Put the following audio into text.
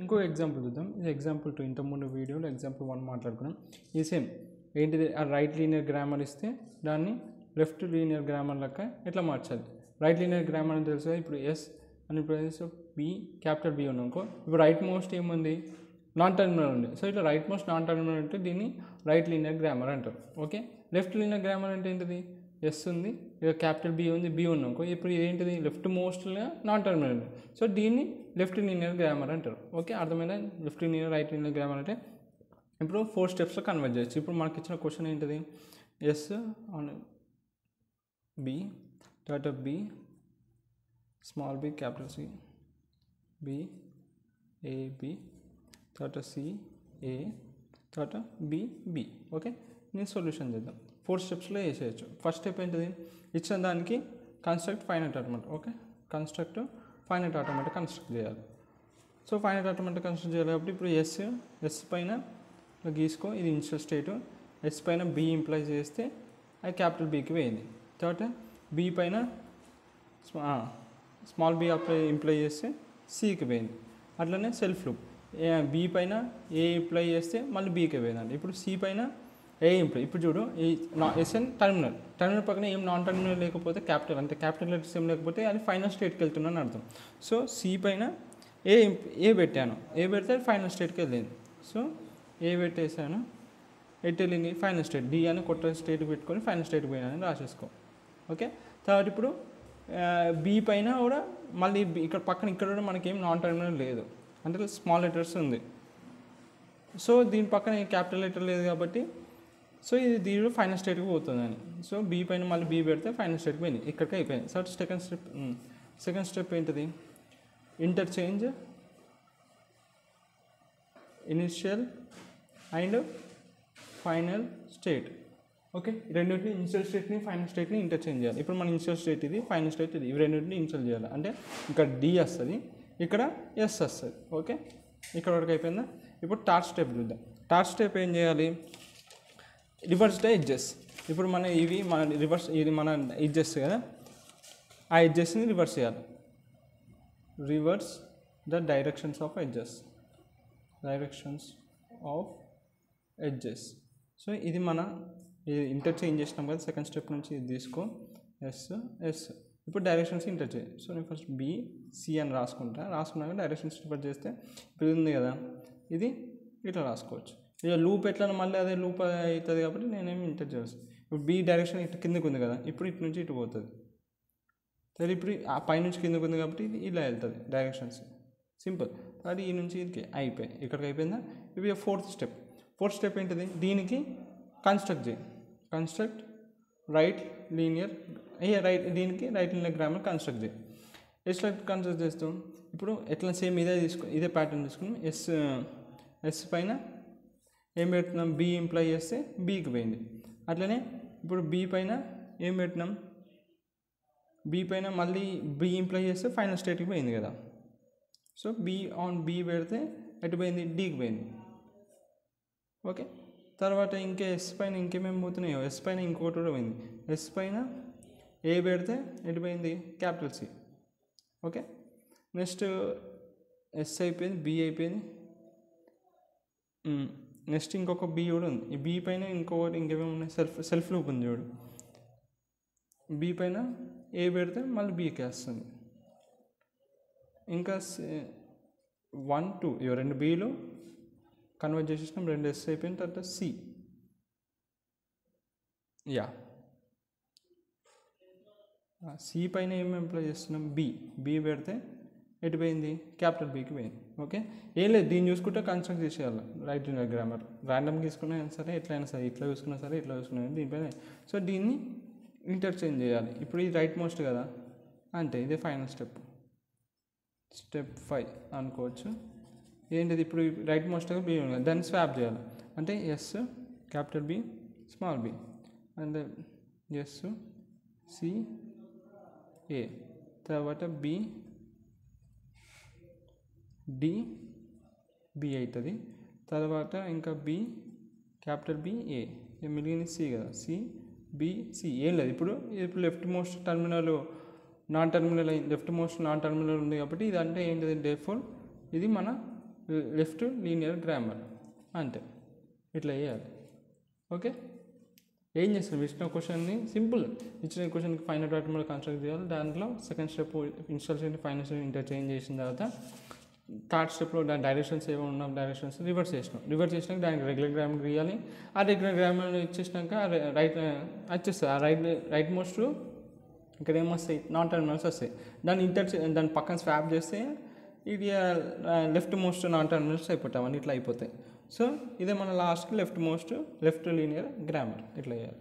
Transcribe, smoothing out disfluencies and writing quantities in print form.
ఇంకో ఎగ్జాంపుల్ చూద్దాం. ఇది ఎగ్జాంపుల్ 2. ఇంతకుముందు వీడియోలో ఎగ్జాంపుల్ 1 మాట్లాడుకున్నాం. ఈ సేమ్ ఏంటిది, ఆ రైట్ లీనియర్ గ్రామర్ ఇస్తే దాన్ని లెఫ్ట్ లీనియర్ గ్రామర్ లెక్క ఎట్లా మార్చాలి. రైట్ లీనియర్ గ్రామర్ అని తెలుసు. ఇప్పుడు ఎస్ అని ఇప్పుడు బి క్యాపిటల్ బి ఉన్నాకో ఇప్పుడు రైట్ మోస్ట్ ఏముంది, నాన్ టర్మినల్ ఉంది. సో ఇట్లా రైట్ మోస్ట్ నాన్ టర్మినల్ అంటే దీన్ని రైట్ లీనియర్ గ్రామర్ అంటారు. ఓకే, లెఫ్ట్ లీనియర్ గ్రామర్ అంటే ఏంటిది, ఎస్ ఉంది, ఇక క్యాపిటల్ బి ఉంది, బి ఉన్నాకో ఇప్పుడు ఇదేంటిది లెఫ్ట్ మోస్ట్గా నాన్ టర్మినల్ ఉంది. సో దీన్ని లెఫ్ట్ లీనియర్ గ్రామర్ అంటారు. ఓకే, అర్థమైన left linear right linear grammar అంటే ఇప్పుడు 4 స్టెప్స్లో కన్వర్ట్ చేయొచ్చు. ఇప్పుడు మనకి ఇచ్చిన క్వశ్చన్ ఏంటిది, ఎస్ ఆన్ బి తర్వాత B small B capital C B A B తర్వాత సి ఏ తర్వాత బి బి. ఓకే, నేను సొల్యూషన్ చేద్దాం. 4 స్టెప్స్లో వేసేయచ్చు. ఫస్ట్ స్టెప్ ఏంటిది, ఇచ్చిన దానికి construct finite automatic. Okay, construct finite automatic construct చేయాలి. సో ఫైనైట్ ఆటోమేటిక్ కన్స్ట్రక్ట్ చేయాలి కాబట్టి ఇప్పుడు ఎస్ పైన గీసుకో, ఇది ఇనిషియల్ స్టేట్. ఎస్ పైన బి ఇంప్లై చేస్తే అది క్యాపిటల్ బీకి పోయింది. తర్వాత బి పైన స్మాల్ బి ఇంప్లై చేస్తే సికి పోయింది. అట్లనే సెల్ఫ్ లూప్ బి పైన ఏ ఇంప్లై చేస్తే మళ్ళీ బీకి పోయిందండి. ఇప్పుడు సి పైన ఏ ఇంప్లై, ఇప్పుడు చూడు ఎస్ఎన్ టర్మినల్ పక్కన ఏం నాన్ టర్మినల్ లేకపోతే క్యాపిటల్ అంటే క్యాపిటల్ లెటర్స్ ఏం లేకపోతే అది ఫైనల్ స్టేట్కి వెళ్తున్నాను అర్థం. సో సి పైన ఏ పెట్టాను, ఏ పెడితే ఫైనల్ స్టేట్కి వెళ్ళింది. సో ఏ పెట్టేసాను, ఎటు వెళ్ళింది ఫైనల్ స్టేట్. డి అని కొత్త స్టేట్ పెట్టుకొని ఫైనల్ స్టేట్ పోయినానని రాసేసుకో. ఓకే, తర్వాత ఇప్పుడు బి పైన కూడా మళ్ళీ ఇక్కడ పక్కన ఇక్కడ కూడా మనకేం నాన్ టర్మినల్ లేదు అంటే స్మాల్ లెటర్స్ ఉంది. సో దీని పక్కన క్యాపిటల్ లెటర్ లేదు కాబట్టి సో ఇది దీనిలో ఫైనల్ స్టేట్కి పోతుందని. సో బి పైన మళ్ళీ బి పెడితే ఫైనల్ స్టేట్కి పోయింది, ఇక్కడికి అయిపోయింది. సో సెకండ్ స్టెప్ ఏంటిది, interchange initial and final state. Okay, రెండింటిని ఇనిషియల్ స్టేట్ని ఫైనల్ స్టేట్ని ఇంటర్చేంజ్ చేయాలి. ఇప్పుడు మన ఇనిషియల్ స్టేట్ ఇది, ఫైనల్ స్టేట్ ఇది, ఇవి రెండింటిని ఇనిషియల్ చేయాలి. అంటే ఇక్కడ డి వస్తుంది, ఇక్కడ ఎస్ వస్తుంది. ఓకే, ఇక్కడ వరకు అయిపోయిందా. ఇప్పుడు థర్డ్ స్టెప్ చూద్దాం. థర్డ్ స్టెప్ ఏం చేయాలి, రివర్స్ ద ఎడ్జెస్. ఇప్పుడు మన ఇవి మన రివర్స్, ఇది మన ఎడ్జెస్ కదా, ఆ ఎడ్జెస్ని రివర్స్ చేయాలి. Reverse the directions of edges, directions of edges. So ఇది మన ఇంటర్చేంజ్ చేసినాం కదా, సెకండ్ స్టెప్ నుంచి ఇది తీసుకో, ఎస్. ఇప్పుడు డైరెక్షన్స్ ఇంటర్చేంజ్. సో నేను ఫస్ట్ బి సి అని రాసుకున్నాక డైరెక్షన్స్ రివర్స్ చేస్తే ఇప్పుడు ఉంది కదా, ఇది ఇట్లా రాసుకోవచ్చు. ఇక లూప్ ఎట్లా మళ్ళీ అదే లూప్ అవుతుంది కాబట్టి నేనేమి ఇంటర్ చేస్తాను. ఇప్పుడు బి డైరెక్షన్ ఇటు కిందకు ఉంది కదా, ఇప్పుడు ఇటు నుంచి ఇటు పోతుంది. సరే ఇప్పుడు ఆ పై నుంచి కిందకు ఉంది కాబట్టి ఇది ఇలా వెళ్తుంది డైరెక్షన్స్, సింపుల్. అది ఈ నుంచి ఇది అయిపోయి ఇక్కడికి అయిపోయిందా. ఇవి ఫోర్త్ స్టెప్ ఏంటిది, దీనికి కన్స్ట్రక్ట్ చేయి. కన్స్ట్రక్ట్ రైట్ లీనియర్ దీనికి రైట్ లీనియర్ గ్రామర్ కన్స్ట్రక్ట్ చేయి. ఎట్లా కన్స్ట్రక్ట్ చేస్తాం, ఇప్పుడు ఎట్లా సేమ్ ఇదే ప్యాటర్న్ తీసుకుని ఎస్ పైన ఏం పెడుతున్నాం, బి ఇంప్లై చేస్తే బీకి పోయింది. అట్లనే ఇప్పుడు బి పైన ఏం పెట్టినాం, బి పైన మళ్ళీ బి ఇంప్లై చేస్తే ఫైనల్ స్టేట్కి పోయింది కదా. సో బి ఆన్ బి పెడితే ఎటు పోయింది, డీకి పోయింది. ఓకే, తర్వాత ఇంకా ఎస్ పైన ఇంకేమేమి పోతున్నాయో, ఎస్ పైన ఇంకోటి కూడా పోయింది. ఎస్ పైన ఏ పెడితే ఎటు పోయింది, capital C. Okay, next S అయిపోయింది, బి అయిపోయింది. నెక్స్ట్ ఇంకొక బి కూడా ఉంది. ఈ బి పైన ఇంకేమేమి ఉన్నాయి, సెల్ఫ్ లూప్ ఉంది చూడు. బి పైన ఏ పెడితే మళ్ళీ బీకి వస్తుంది. ఇంకా 1 2 ఇవి 2 బీలు కన్వర్ట్ చేసేసినాం, 2 ఎస్ అయిపోయిన తర్వాత సి. సి పైన ఏమి ఎంప్లాయ్ చేస్తున్నాం, బి పెడితే ఎటు పోయింది, క్యాపిటల్ బీకి పోయింది. ఓకే, ఏం లేదు, దీన్ని చూసుకుంటే కన్స్ట్రక్ట్ చేసేయాలి రైట్ లీనియర్ గ్రామర్. ర్యాండమ్గా తీసుకున్నా సరే, ఎట్లయినా సరే, ఇట్లా చూసుకున్నా సరే, ఇట్లా చూసుకున్నా దీనిపైన. సో దీన్ని ఇంటర్చేంజ్ చేయాలి. ఇప్పుడు ఇది రైట్ మోస్ట్ కదా, అంటే ఇదే ఫైనల్ స్టెప్, స్టెప్ 5 అనుకోవచ్చు. ఏంటిది, ఇప్పుడు రైట్ మోస్ట్గా బి ఉంది, దాన్ని స్వాప్ చేయాలి. అంటే S capital B small B and S C A, తర్వాత బి డి బి అవుతుంది. తర్వాత ఇంకా బి క్యాపిటల్ బి ఏ, మిగిలిన సి కదా, సి బి సి. ఏం లేదు, ఇప్పుడు left most terminal non terminal left most non terminal ఉంది కాబట్టి ఇది అంటే ఏంటిది, డేర్ఫోర్ ఇది మన లెఫ్ట్ లీనియర్ గ్రామర్ అంతే, ఇట్లా చేయాలి. ఓకే, ఏం చేస్తాం ఇచ్చిన క్వశ్చన్ని సింపుల్, ఇచ్చిన క్వశ్చన్కి ఫైనల్ ఆటోమేటిక్ కన్స్ట్రక్ట్ చేయాలి. దాంట్లో second step initial state final state interchange చేసిన తర్వాత థర్డ్ స్టెప్లో దాని డైరెక్షన్స్ ఏమో ఉన్న డైరెక్షన్స్ రివర్స్ చేసినాక దానికి రెగ్యులర్ గ్రామర్ గీయాలి. ఆ రెగ్యులర్ గ్రామర్ ఇచ్చేసినాక రైట్ వచ్చేస్తుంది. ఆ రైట్ మోస్ట్ ఇక్కడ ఏమొస్తాయి, నాన్ టర్మినల్స్ వస్తాయి. దాని పక్కన స్వాప్ చేస్తే ఇది లెఫ్ట్ మోస్ట్ నాన్ టర్మినల్స్ అయిపోతాయి, అన్నీ ఇట్లా అయిపోతాయి. సో ఇదే మన లాస్ట్కి లెఫ్ట్ లీనియర్ గ్రామర్ ఇట్లా చేయాలి.